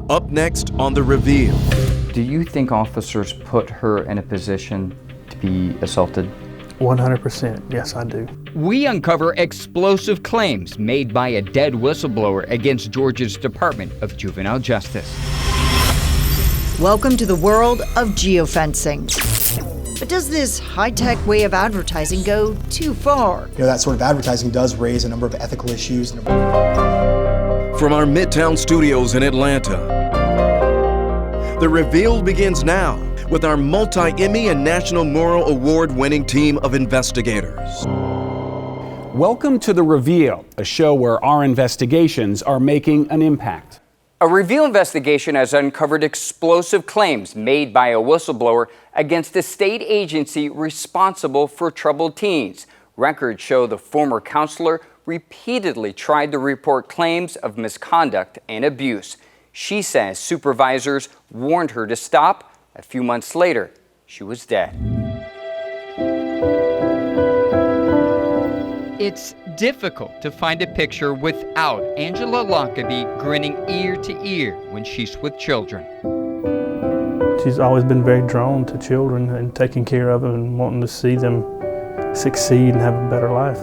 Up next on The Reveal. Do you think officers put her in a position to be assaulted? 100%, yes, I do. We uncover explosive claims made by a dead whistleblower against Georgia's Department of Juvenile Justice. Welcome to the world of geofencing. But does this high-tech way of advertising go too far? That sort of advertising does raise a number of ethical issues. From our Midtown studios in Atlanta, The Reveal begins now with our multi-Emmy and National Moral Award-winning team of investigators. Welcome to The Reveal, a show where our investigations are making an impact. A Reveal investigation has uncovered explosive claims made by a whistleblower against a state agency responsible for troubled teens. Records show the former counselor repeatedly tried to report claims of misconduct and abuse. She says supervisors warned her to stop. A few months later, she was dead. It's difficult to find a picture without Angela Lockaby grinning ear to ear when she's with children. She's always been very drawn to children and taking care of them and wanting to see them succeed and have a better life.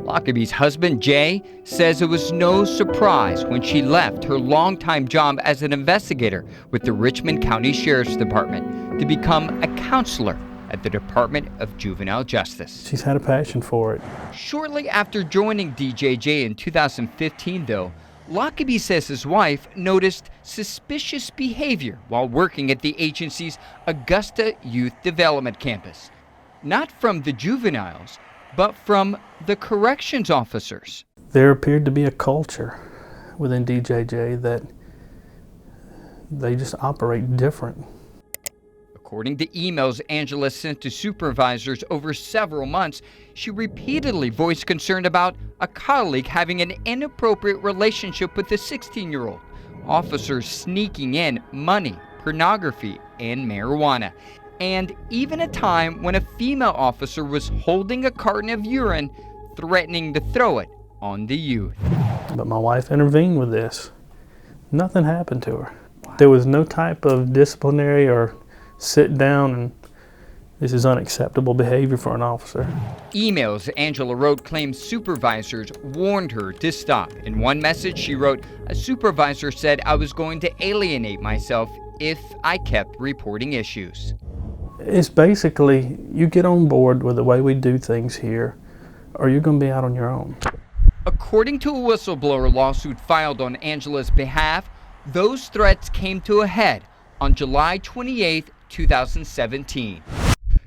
Lockaby's husband, Jay, says it was no surprise when she left her longtime job as an investigator with the Richmond County Sheriff's Department to become a counselor at the Department of Juvenile Justice. She's had a passion for it. Shortly after joining DJJ in 2015, though, Lockaby says his wife noticed suspicious behavior while working at the agency's Augusta Youth Development Campus. Not from the juveniles, but from the corrections officers. There appeared to be a culture within DJJ that they just operate different. According to emails Angela sent to supervisors over several months, she repeatedly voiced concern about a colleague having an inappropriate relationship with a 16-year-old, officers sneaking in money, pornography, and marijuana, and even a time when a female officer was holding a carton of urine, threatening to throw it on the youth. But my wife intervened with this. Nothing happened to her. There was no type of disciplinary or sit down and this is unacceptable behavior for an officer. Emails Angela wrote claim supervisors warned her to stop. In one message she wrote, a supervisor said I was going to alienate myself if I kept reporting issues. It's basically, you get on board with the way we do things here, or you're going to be out on your own. According to a whistleblower lawsuit filed on Angela's behalf, those threats came to a head on July 28, 2017.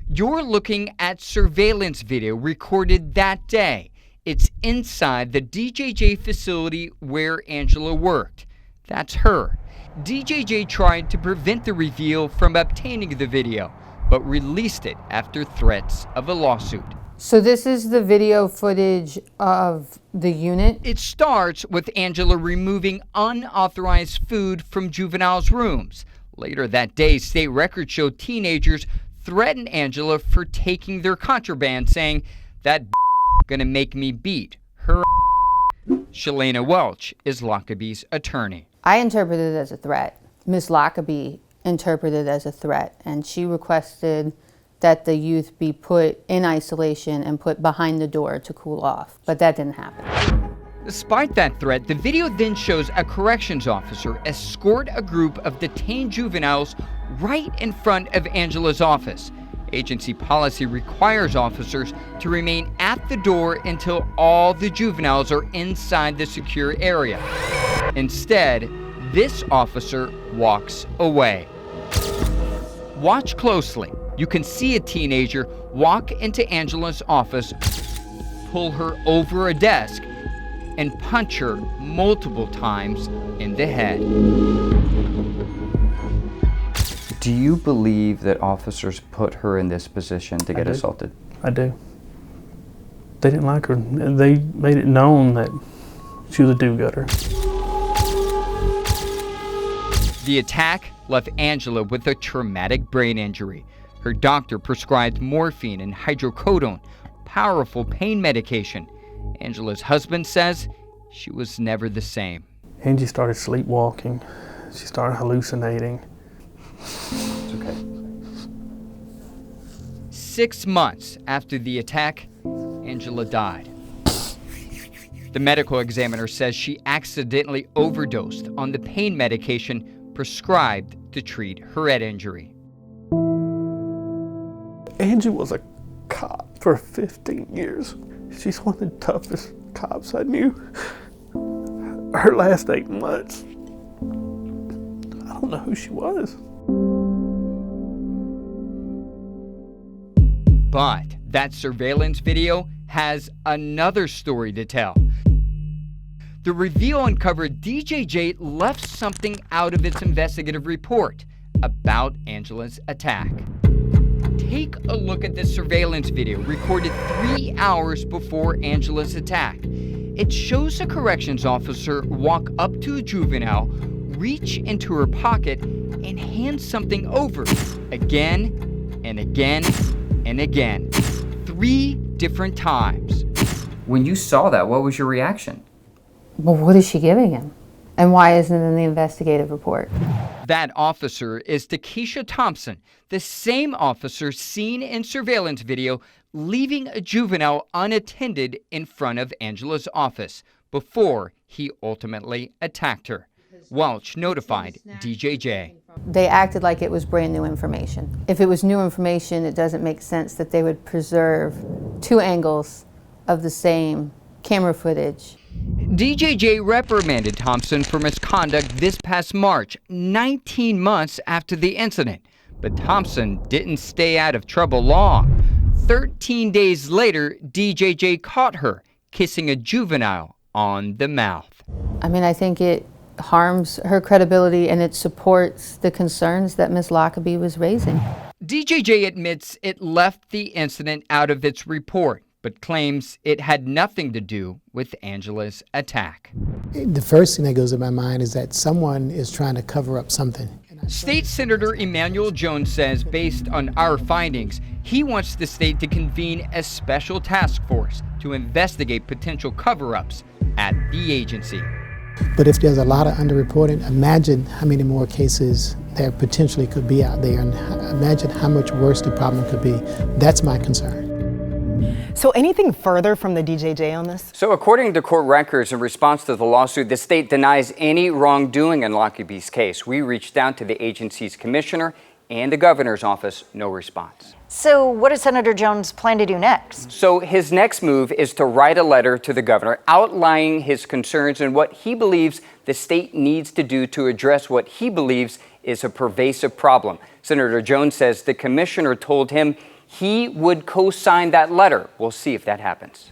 You're looking at surveillance video recorded that day. It's inside the DJJ facility where Angela worked. That's her. DJJ tried to prevent the reveal from obtaining the video, but released it after threats of a lawsuit. So this is the video footage of the unit? It starts with Angela removing unauthorized food from juveniles' rooms. Later that day, state records showed teenagers threatened Angela for taking their contraband, saying, that gonna make me beat her. Shalana Welch is Lockaby's attorney. I interpreted it as a threat. Ms. Lockaby interpreted it as a threat, and she requested that the youth be put in isolation and put behind the door to cool off, but that didn't happen. Despite that threat, the video then shows a corrections officer escort a group of detained juveniles right in front of Angela's office. Agency policy requires officers to remain at the door until all the juveniles are inside the secure area. Instead, this officer walks away. Watch closely. You can see a teenager walk into Angela's office, pull her over a desk, and punch her multiple times in the head. Do you believe that officers put her in this position to get assaulted? I do. They didn't like her. They made it known that she was a do-gooder. The attack left Angela with a traumatic brain injury. Her doctor prescribed morphine and hydrocodone, powerful pain medication. Angela's husband says she was never the same. Angie started sleepwalking. She started hallucinating. It's okay. 6 months after the attack, Angela died. The medical examiner says she accidentally overdosed on the pain medication prescribed to treat her head injury. Angie was a cop for 15 years. She's one of the toughest cops I knew. Her last 8 months, I don't know who she was. But that surveillance video has another story to tell. The reveal uncovered DJJ left something out of its investigative report about Angela's attack. Take a look at this surveillance video recorded 3 hours before Angela's attack. It shows a corrections officer walk up to a juvenile, reach into her pocket, and hand something over again and again and again. 3 different times. When you saw that, what was your reaction? Well, what is she giving him? And why isn't it in the investigative report? That officer is Takesha Thompson, the same officer seen in surveillance video leaving a juvenile unattended in front of Angela's office before he ultimately attacked her. Welch notified DJJ. They acted like it was brand new information. If it was new information, it doesn't make sense that they would preserve 2 angles of the same camera footage. DJJ reprimanded Thompson for misconduct this past March, 19 months after the incident. But Thompson didn't stay out of trouble long. 13 days later, DJJ caught her kissing a juvenile on the mouth. I mean, I think it harms her credibility and it supports the concerns that Ms. Lockaby was raising. DJJ admits it left the incident out of its report, but claims it had nothing to do with Angela's attack. The first thing that goes in my mind is that someone is trying to cover up something. State Senator Emanuel Jones says, based on our findings, he wants the state to convene a special task force to investigate potential cover-ups at the agency. But if there's a lot of underreporting, imagine how many more cases there potentially could be out there, and imagine how much worse the problem could be. That's my concern. So anything further from the DJJ on this? So according to court records, in response to the lawsuit, the state denies any wrongdoing in Lockaby's case. We reached out to the agency's commissioner and the governor's office, no response. So what does Senator Jones plan to do next? So his next move is to write a letter to the governor outlining his concerns and what he believes the state needs to do to address what he believes is a pervasive problem. Senator Jones says the commissioner told him he would co-sign that letter. We'll see if that happens.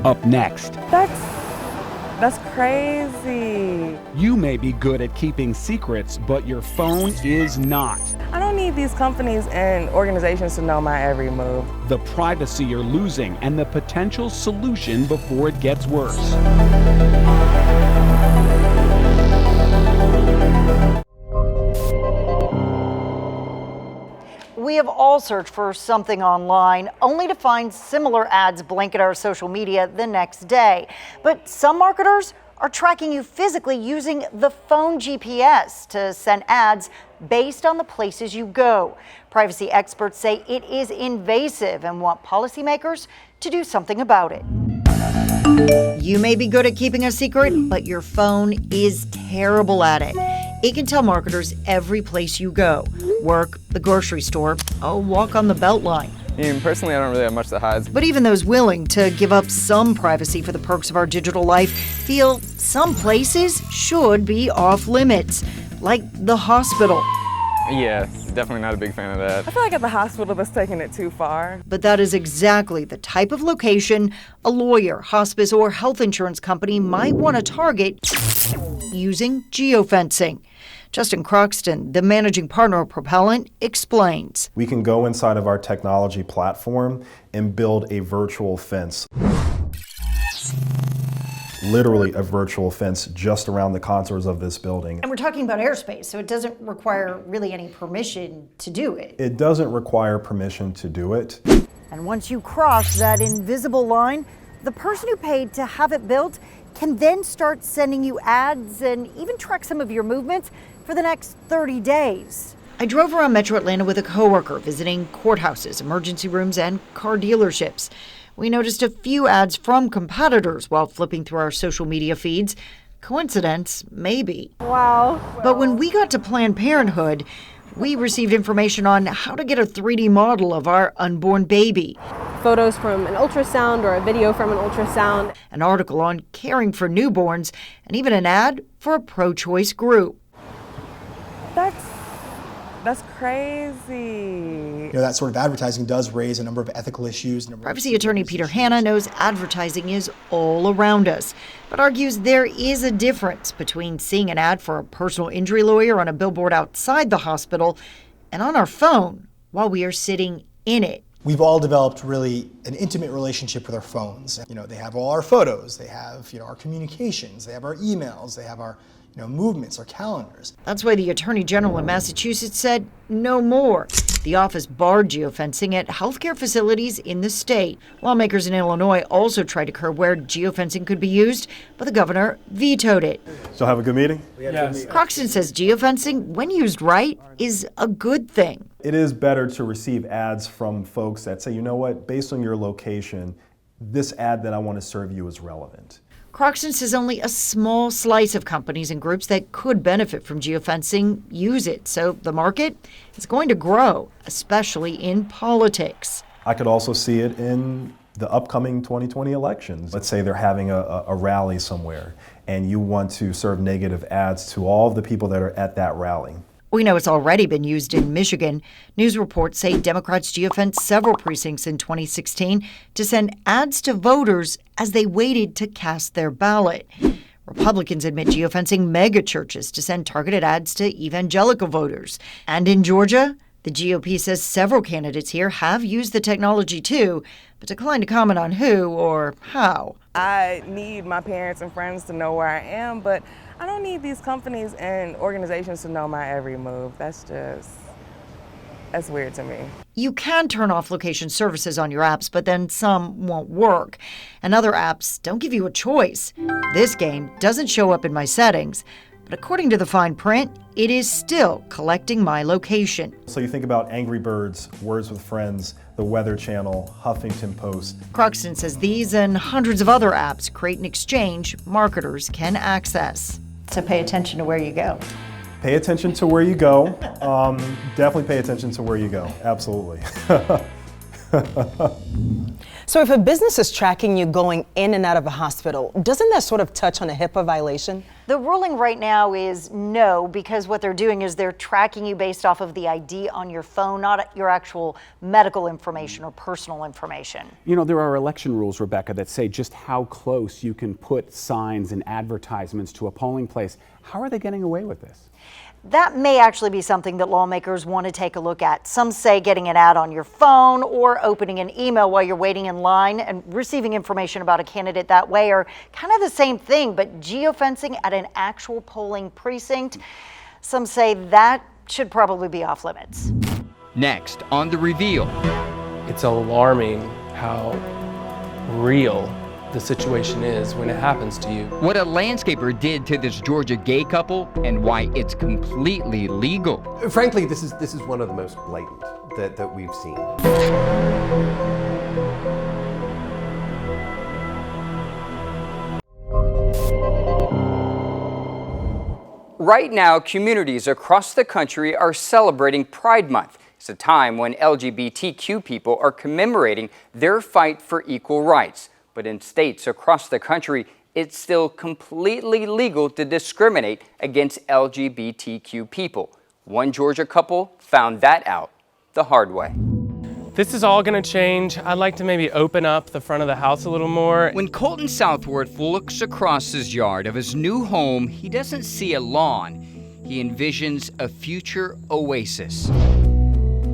Up next. That's crazy. You may be good at keeping secrets, but your phone is not. I don't need these companies and organizations to know my every move. The privacy you're losing and the potential solution before it gets worse. We have all searched for something online, only to find similar ads blanket our social media the next day. But some marketers are tracking you physically using the phone GPS to send ads based on the places you go. Privacy experts say it is invasive and want policymakers to do something about it. You may be good at keeping a secret, but your phone is terrible at it. It can tell marketers every place you go. Work, the grocery store, a walk on the Beltline. Personally, I don't really have much to hide. But even those willing to give up some privacy for the perks of our digital life feel some places should be off limits, like the hospital. Yeah, definitely not a big fan of that. I feel like at the hospital that's taking it too far. But that is exactly the type of location a lawyer, hospice, or health insurance company might want to target using geofencing. Justin Croxton, the managing partner of Propellant, explains. We can go inside of our technology platform and build a virtual fence. Literally a virtual fence just around the contours of this building. And we're talking about airspace, so it doesn't require really any permission to do it. It doesn't require permission to do it. And once you cross that invisible line, the person who paid to have it built can then start sending you ads and even track some of your movements for the next 30 days. I drove around Metro Atlanta with a coworker visiting courthouses, emergency rooms, and car dealerships. We noticed a few ads from competitors while flipping through our social media feeds. Coincidence? Maybe. Wow. But when we got to Planned Parenthood, we received information on how to get a 3D model of our unborn baby. Photos from an ultrasound or a video from an ultrasound. An article on caring for newborns, and even an ad for a pro-choice group. That's crazy. That sort of advertising does raise a number of ethical issues. Privacy attorney Peter Hanna knows advertising is all around us, but argues there is a difference between seeing an ad for a personal injury lawyer on a billboard outside the hospital and on our phone while we are sitting in it. We've all developed really an intimate relationship with our phones. They have all our photos, they have our communications, they have our emails, they have our movements, our calendars. That's why the Attorney General in Massachusetts said no more. The office barred geofencing at healthcare facilities in the state. Lawmakers in Illinois also tried to curb where geofencing could be used, but the governor vetoed it. So have a good meeting? Yes. Croxton says geofencing, when used right, is a good thing. It is better to receive ads from folks that say, you know what, based on your location, this ad that I want to serve you is relevant. Croxton says only a small slice of companies and groups that could benefit from geofencing use it. So the market is going to grow, especially in politics. I could also see it in the upcoming 2020 elections. Let's say they're having a rally somewhere and you want to serve negative ads to all of the people that are at that rally. We know it's already been used in Michigan. News reports say Democrats geofenced several precincts in 2016 to send ads to voters as they waited to cast their ballot. Republicans admit geofencing mega churches to send targeted ads to evangelical voters. And in Georgia, the GOP says several candidates here have used the technology too, but declined to comment on who or how. I need my parents and friends to know where I am, but I don't need these companies and organizations to know my every move. That's weird to me. You can turn off location services on your apps, but then some won't work. And other apps don't give you a choice. This game doesn't show up in my settings, but according to the fine print, it is still collecting my location. So you think about Angry Birds, Words with Friends, the Weather Channel, Huffington Post. Croxton says these and hundreds of other apps create an exchange marketers can access. So pay attention to where you go. Pay attention to where you go. Definitely pay attention to where you go. Absolutely. So if a business is tracking you going in and out of a hospital, doesn't that sort of touch on a HIPAA violation? The ruling right now is no, because what they're doing is they're tracking you based off of the ID on your phone, not your actual medical information or personal information. There are election rules, Rebecca, that say just how close you can put signs and advertisements to a polling place. How are they getting away with this? That may actually be something that lawmakers want to take a look at. Some say getting an ad on your phone or opening an email while you're waiting in line and receiving information about a candidate that way are kind of the same thing, but geofencing at an actual polling precinct, some say that should probably be off limits. Next on The Reveal. It's alarming how real the situation is when it happens to you. What a landscaper did to this Georgia gay couple and why it's completely legal. Frankly, this is one of the most blatant that we've seen. Right now, communities across the country are celebrating Pride Month. It's a time when LGBTQ people are commemorating their fight for equal rights. But in states across the country, it's still completely legal to discriminate against LGBTQ people. One Georgia couple found that out the hard way. This is all going to change. I'd like to maybe open up the front of the house a little more. When Colton Southworth looks across his yard of his new home, he doesn't see a lawn. He envisions a future oasis.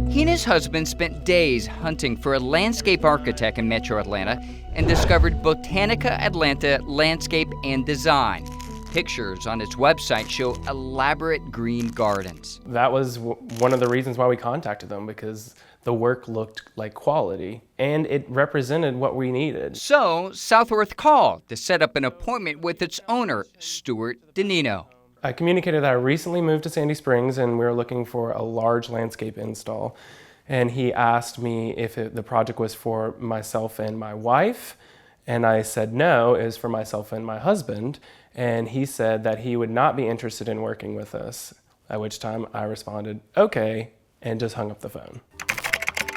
He and his husband spent days hunting for a landscape architect in Metro Atlanta and discovered Botanica Atlanta Landscape and Design. Pictures on its website show elaborate green gardens. That was one of the reasons why we contacted them, because the work looked like quality and it represented what we needed. So Southworth called to set up an appointment with its owner, Stuart DeNino. I communicated that I recently moved to Sandy Springs and we were looking for a large landscape install. And he asked me if the project was for myself and my wife. And I said no, it was for myself and my husband. And he said that he would not be interested in working with us, at which time I responded, okay, and just hung up the phone.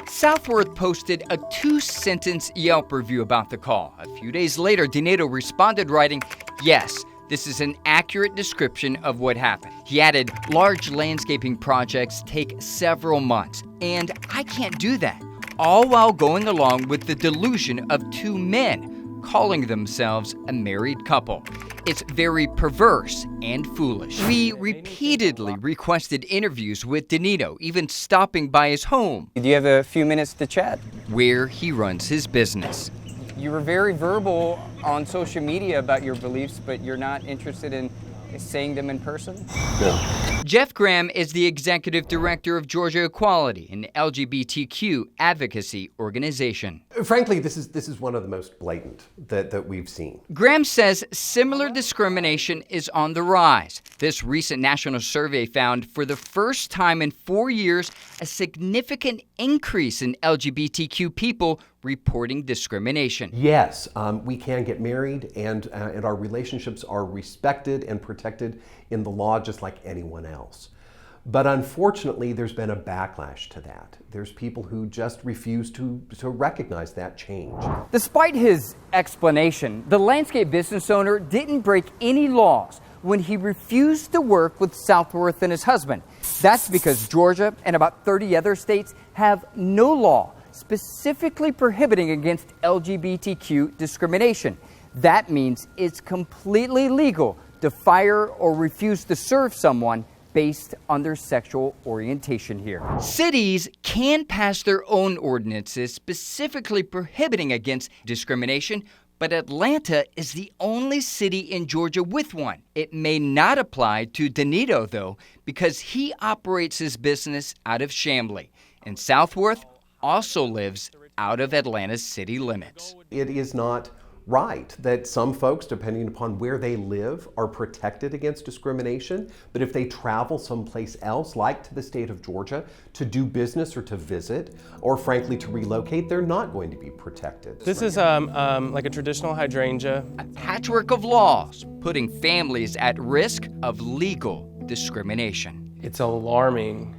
Southworth posted a 2-sentence Yelp review about the call. A few days later, DeNino responded writing, yes, this is an accurate description of what happened. He added, large landscaping projects take several months, and I can't do that. All while going along with the delusion of 2 men calling themselves a married couple. It's very perverse and foolish. We repeatedly requested interviews with DeNino, even stopping by his home. Do you have a few minutes to chat? Where he runs his business. You were very verbal on social media about your beliefs, but you're not interested in saying them in person? No. Jeff Graham is the executive director of Georgia Equality, an LGBTQ advocacy organization. Frankly, this is one of the most blatant that we've seen. Graham says similar discrimination is on the rise. This recent national survey found for the first time in 4 years a significant increase in LGBTQ people reporting discrimination. Yes, we can get married and our relationships are respected and protected in the law just like anyone else. But unfortunately, there's been a backlash to that. There's people who just refuse to recognize that change. Despite his explanation, the landscape business owner didn't break any laws when he refused to work with Southworth and his husband. That's because Georgia and about 30 other states have no law specifically prohibiting against LGBTQ discrimination. That means it's completely legal to fire or refuse to serve someone based on their sexual orientation here. Cities can pass their own ordinances specifically prohibiting against discrimination, but Atlanta is the only city in Georgia with one. It may not apply to DeNino, though, because he operates his business out of Chamblee, and Southworth also lives out of Atlanta's city limits. It is not right that some folks, depending upon where they live, are protected against discrimination, but if they travel someplace else, like to the state of Georgia, to do business or to visit, or frankly to relocate, they're not going to be protected. This is like a traditional hydrangea. A patchwork of laws putting families at risk of legal discrimination. It's alarming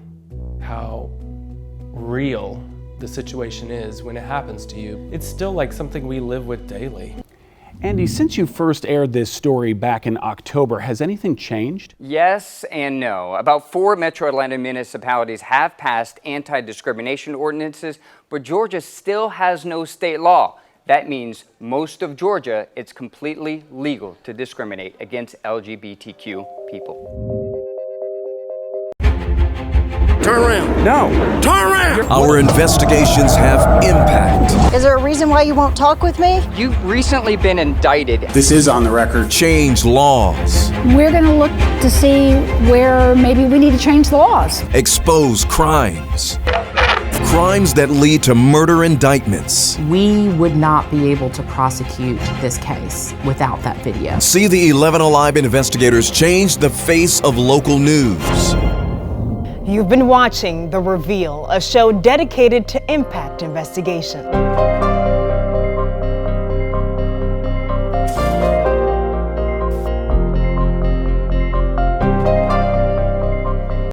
how real the situation is when it happens to you. It's still like something we live with daily. Andy, since you first aired this story back in October, has anything changed? Yes and no. About 4 Metro Atlanta municipalities have passed anti-discrimination ordinances, but Georgia still has no state law. That means most of Georgia, it's completely legal to discriminate against LGBTQ people. Turn around. No. Turn around. Our investigations have impact. Is there a reason why you won't talk with me? You've recently been indicted. This is on the record. Change laws. We're going to look to see where maybe we need to change the laws. Expose crimes. Crimes that lead to murder indictments. We would not be able to prosecute this case without that video. See the 11 Alive investigators change the face of local news. You've been watching The Reveal, a show dedicated to impact investigation.